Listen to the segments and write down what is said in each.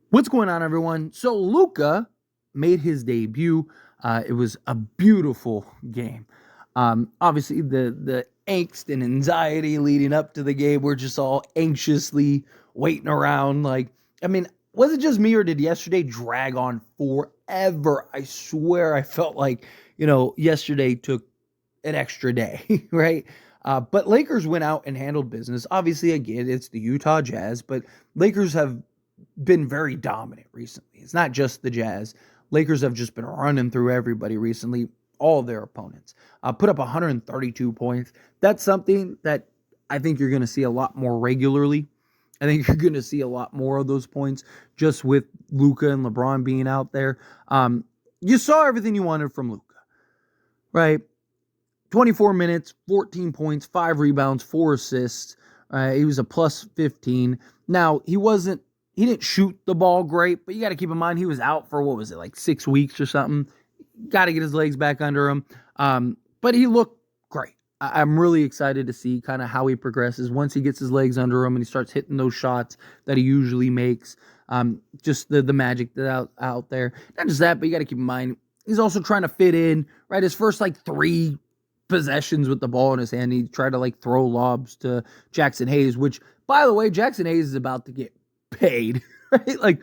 What's going on, everyone? So Luca made his debut. It was a beautiful game. Obviously, the angst and anxiety leading up to the game, we're just all anxiously waiting around. Was it just me or did yesterday drag on forever? I swear, I felt like yesterday took an extra day, right? But Lakers went out and handled business. Obviously, again, it's the Utah Jazz, but Lakers have been very dominant recently. It's not just the Jazz. Lakers have just been running through everybody recently, all of their opponents. Put up 132 points. That's something that I think you're going to see a lot more regularly. I think you're going to see a lot more of those points just with Luca and LeBron being out there. You saw everything you wanted from Luca, right? 24 minutes, 14 points, 5 rebounds, 4 assists. He was a plus 15. Now, he didn't shoot the ball great, but you got to keep in mind he was out for, what was it, like 6 weeks or something. Got to get his legs back under him. But he looked great. I'm really excited to see kind of how he progresses once he gets his legs under him and he starts hitting those shots that he usually makes. Just the magic that's out there. Not just that, but you got to keep in mind he's also trying to fit in, right? His first like 3 possessions with the ball in his hand, he tried to like throw lobs to Jackson Hayes, which, by the way, Jackson Hayes is about to get paid, right? Like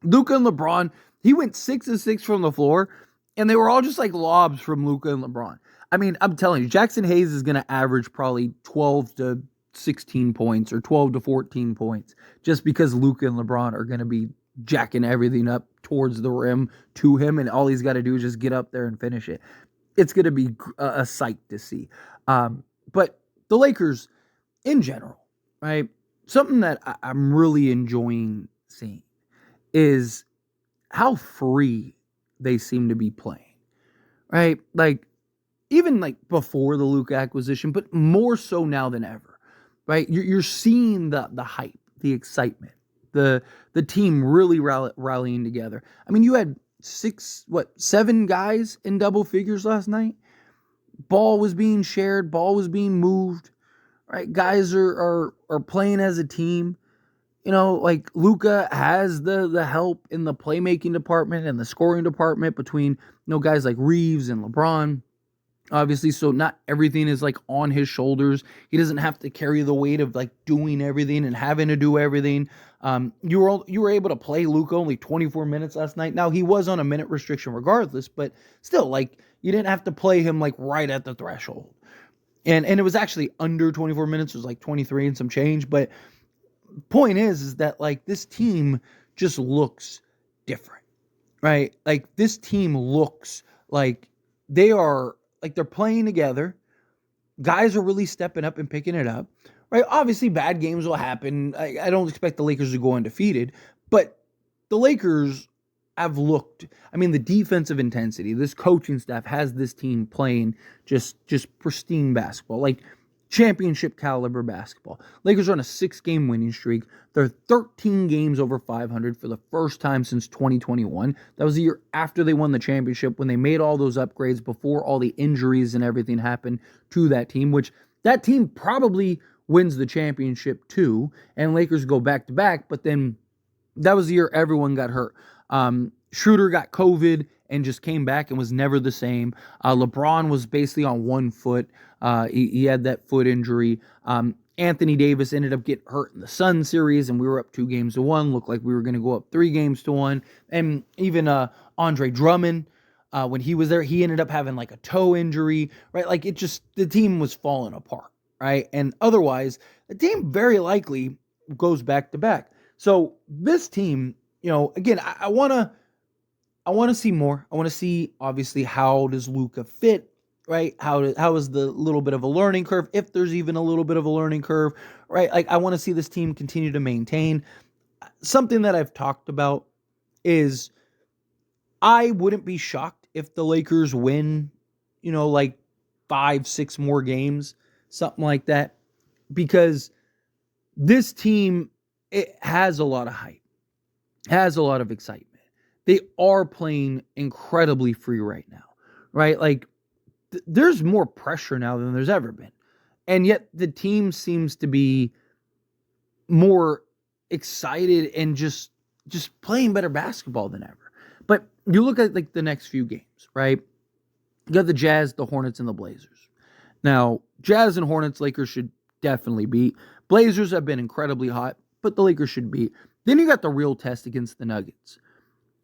Luca and LeBron, he went 6 of 6 from the floor, and they were all just like lobs from Luca and LeBron. I mean, I'm telling you, Jackson Hayes is going to average probably 12 to 16 points or 12 to 14 points just because Luca and LeBron are going to be jacking everything up towards the rim to him, and all he's got to do is just get up there and finish it. It's going to be a sight to see. But the Lakers in general, right? Something that I'm really enjoying seeing is how free they seem to be playing, right? Like, even like before the Luka acquisition, but more so now than ever, right? You're seeing the hype, the excitement, the team really rallying together. I mean, you had 7 guys in double figures last night. Ball was being shared, ball was being moved, right? Guys are playing as a team. Like Luca has the help in the playmaking department and the scoring department between guys like Reeves and LeBron. Obviously, so not everything is like on his shoulders. He doesn't have to carry the weight of like doing everything and having to do everything. You were able to play Luka only 24 minutes last night. Now he was on a minute restriction regardless, but still, like, you didn't have to play him like right at the threshold. And it was actually under 24 minutes. It was like 23 and some change. But point is that like this team just looks different, right? Like this team looks like they are like they're playing together. Guys are really stepping up and picking it up, right? Obviously, bad games will happen. I don't expect the Lakers to go undefeated, but the Lakers have looked. I mean, the defensive intensity. This coaching staff has this team playing just pristine basketball, like championship caliber basketball. Lakers are on a 6-game winning streak. They're 13 games over 500 for the first time since 2021. That was the year after they won the championship, when they made all those upgrades before all the injuries and everything happened to that team, which that team probably wins the championship too, and Lakers go back to back. But then that was the year everyone got hurt. Schroeder got COVID and just came back and was never the same. LeBron was basically on 1 foot. He had that foot injury. Anthony Davis ended up getting hurt in the Sun series, and we were up 2-1. Looked like we were going to go up 3-1. And even Andre Drummond, when he was there, he ended up having like a toe injury, right? Like the team was falling apart, right? And otherwise, the team very likely goes back to back. So this team, again, I want to see more. I want to see, obviously, how does Luka fit, right? How is the little bit of a learning curve, if there's even a little bit of a learning curve, right? Like, I want to see this team continue to maintain. Something that I've talked about is I wouldn't be shocked if the Lakers win, like 5-6 more games, something like that, because this team, it has a lot of hype, has a lot of excitement. They are playing incredibly free right now, right? Like, there's more pressure now than there's ever been. And yet the team seems to be more excited and just just playing better basketball than ever. But you look at like the next few games, right? You got the Jazz, the Hornets, and the Blazers. Now, Jazz and Hornets, Lakers should definitely beat. Blazers have been incredibly hot, but the Lakers should beat. Then you got the real test against the Nuggets.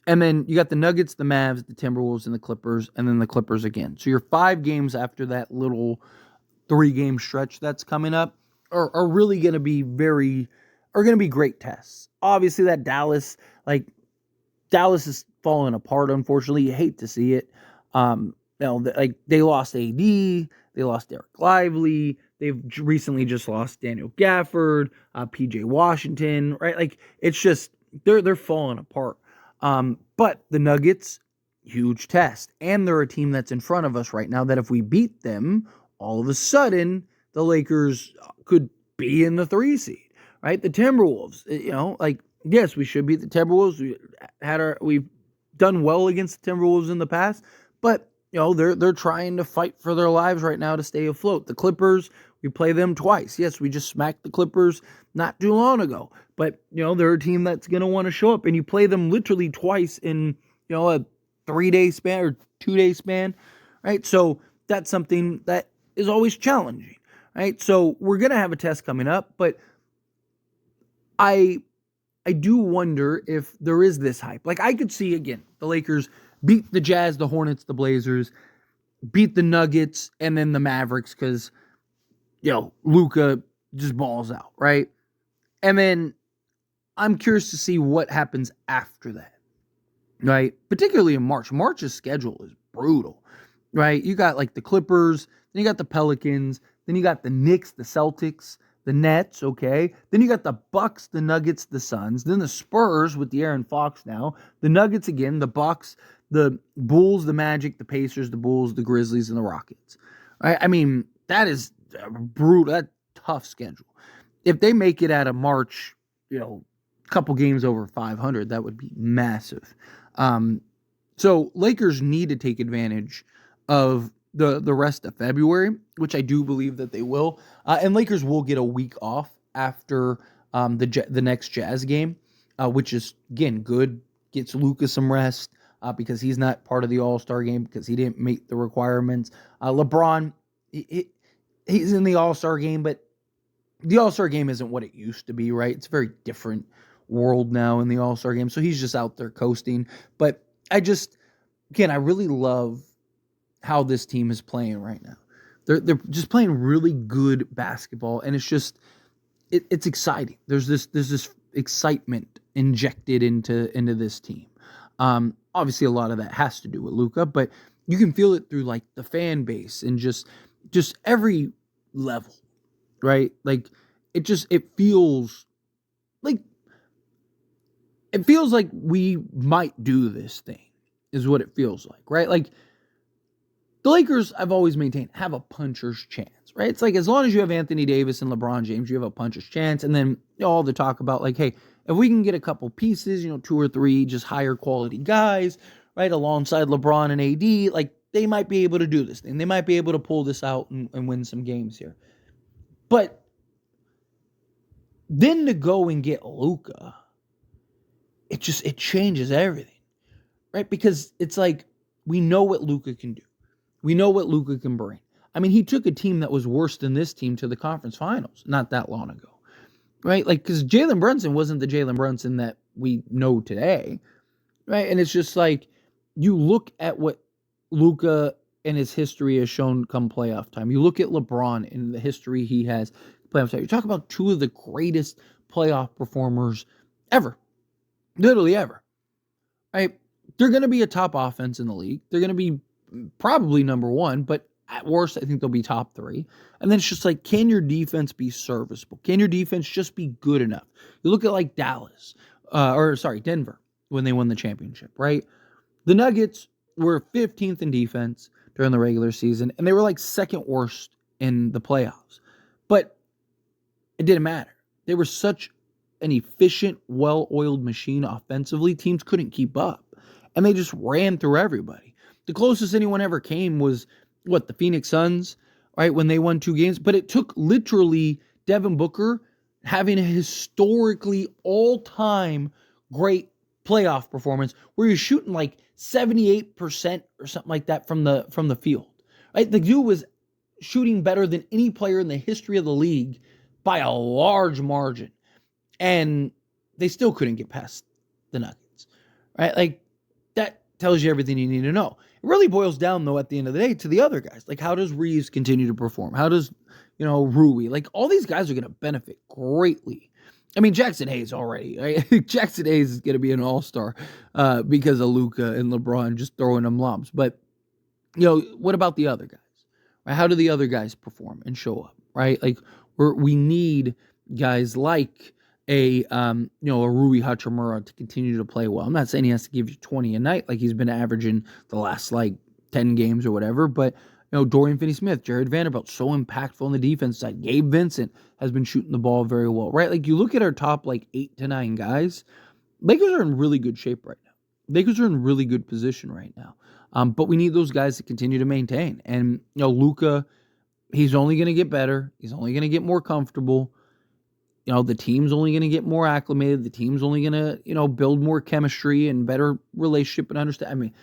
And then you got the Nuggets, the Mavs, the Timberwolves, and the Clippers, and then the Clippers again. So your 5 games after that little 3-game stretch that's coming up are really going to be great tests. Obviously, that Dallas is falling apart, unfortunately. You hate to see it. They lost AD, they lost Derek Lively, they've recently just lost Daniel Gafford, PJ Washington, right? Like, it's just, they're falling apart. But the Nuggets, huge test. And they're a team that's in front of us right now that if we beat them, all of a sudden, the Lakers could be in the 3 seed, right? The Timberwolves, yes, we should beat the Timberwolves. We've done well against the Timberwolves in the past, but they're trying to fight for their lives right now to stay afloat. The Clippers, we play them twice. Yes, we just smacked the Clippers not too long ago, but they're a team that's going to want to show up, and you play them literally twice in a 3-day span or 2-day span, right? So that's something that is always challenging, right? So we're going to have a test coming up, but I do wonder if there is this hype. Like, I could see, again, the Lakers beat the Jazz, the Hornets, the Blazers, beat the Nuggets, and then the Mavericks because, Luca just balls out, right? And then I'm curious to see what happens after that, right? Particularly in March. March's schedule is brutal, right? You got like the Clippers, then you got the Pelicans, then you got the Knicks, the Celtics, the Nets, okay? Then you got the Bucks, the Nuggets, the Suns, then the Spurs with the Aaron Fox now, the Nuggets again, the Bucks, the Bulls, the Magic, the Pacers, the Bulls, the Grizzlies, and the Rockets. Right? I mean, that is brutal, that tough schedule. If they make it out of March, a couple games over 500, that would be massive. So Lakers need to take advantage of the rest of February, which I do believe that they will. And Lakers will get a week off after the next Jazz game, which is, again, good. Gets Luca some rest because he's not part of the All-Star game because he didn't meet the requirements. LeBron, he's in the All-Star game, but the All-Star game isn't what it used to be, right? It's a very different world now in the All-Star game, so he's just out there coasting. But I really love how this team is playing right now. They're just playing really good basketball, and it's just it's exciting. There's this excitement injected into this team. Obviously, a lot of that has to do with Luka, but you can feel it through like the fan base and just every level, right? Like it feels like we might do this thing, is what it feels like, right? Like, the Lakers, I've always maintained, have a puncher's chance, right? It's like, as long as you have Anthony Davis and LeBron James, you have a puncher's chance. And then all the talk about, like, hey, if we can get a couple pieces, 2 or 3 just higher quality guys, right, alongside LeBron and AD, like, they might be able to do this thing. They might be able to pull this out and win some games here. But then to go and get Luka, it changes everything, right? Because it's like, we know what Luka can do. We know what Luka can bring. I mean, he took a team that was worse than this team to the conference finals not that long ago, right? Like, because Jalen Brunson wasn't the Jalen Brunson that we know today, right? And it's just like, you look at what Luka and his history has shown come playoff time. You look at LeBron and the history he has playoff time. You talk about 2 of the greatest playoff performers ever, literally ever, right? They're going to be a top offense in the league. They're going to be probably number 1, but at worst, I think they'll be top 3. And then it's just like, can your defense be serviceable? Can your defense just be good enough? You look at like Denver, when they won the championship, right? The Nuggets were 15th in defense during the regular season, and they were like 2nd worst in the playoffs. But it didn't matter. They were such an efficient, well-oiled machine offensively, teams couldn't keep up. And they just ran through everybody. The closest anyone ever came was, the Phoenix Suns, right, when they won 2 games. But it took literally Devin Booker having a historically all-time great playoff performance where you're shooting like 78% or something like that from the field. Right? The dude was shooting better than any player in the history of the league by a large margin. And they still couldn't get past the Nuggets. Right? Like, that tells you everything you need to know. It really boils down, though, at the end of the day, to the other guys. Like, how does Reeves continue to perform? How does, Rui? Like, all these guys are going to benefit greatly. I mean, Jackson Hayes already. Right? Jackson Hayes is going to be an all-star because of Luca and LeBron just throwing them lobs. But, what about the other guys? Right? How do the other guys perform and show up? Right? Like, we need guys like a Rui Hachimura to continue to play well. I'm not saying he has to give you 20 a night like he's been averaging the last 10 games or whatever, but Dorian Finney-Smith, Jared Vanderbilt, so impactful on the defense side. Gabe Vincent has been shooting the ball very well, right? Like, you look at our top 8 to 9 guys, Lakers are in really good shape right now. Lakers are in really good position right now. But we need those guys to continue to maintain. And Luka, he's only going to get better. He's only going to get more comfortable. The team's only going to get more acclimated. The team's only going to, build more chemistry and better relationship and understand. I mean,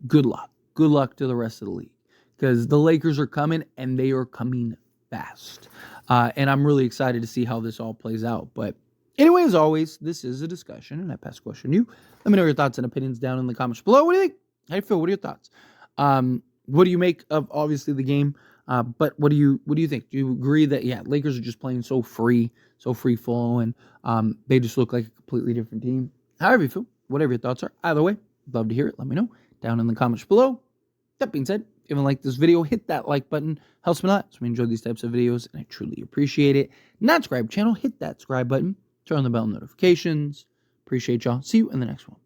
good luck. Good luck to the rest of the league because the Lakers are coming and they are coming fast. And I'm really excited to see how this all plays out. But anyway, as always, this is a discussion and I pass the question to you. Let me know your thoughts and opinions down in the comments below. What do you think? How do you feel? What are your thoughts? What do you make of, obviously, the game? But what do you think? Do you agree that, Lakers are just playing so free flow, and they just look like a completely different team? However you feel, whatever your thoughts are. Either way, love to hear it. Let me know down in the comments below. That being said, if you like this video, hit that like button. Helps me a lot. So we enjoy these types of videos, and I truly appreciate it. Not subscribe channel, hit that subscribe button. Turn on the bell notifications. Appreciate y'all. See you in the next one.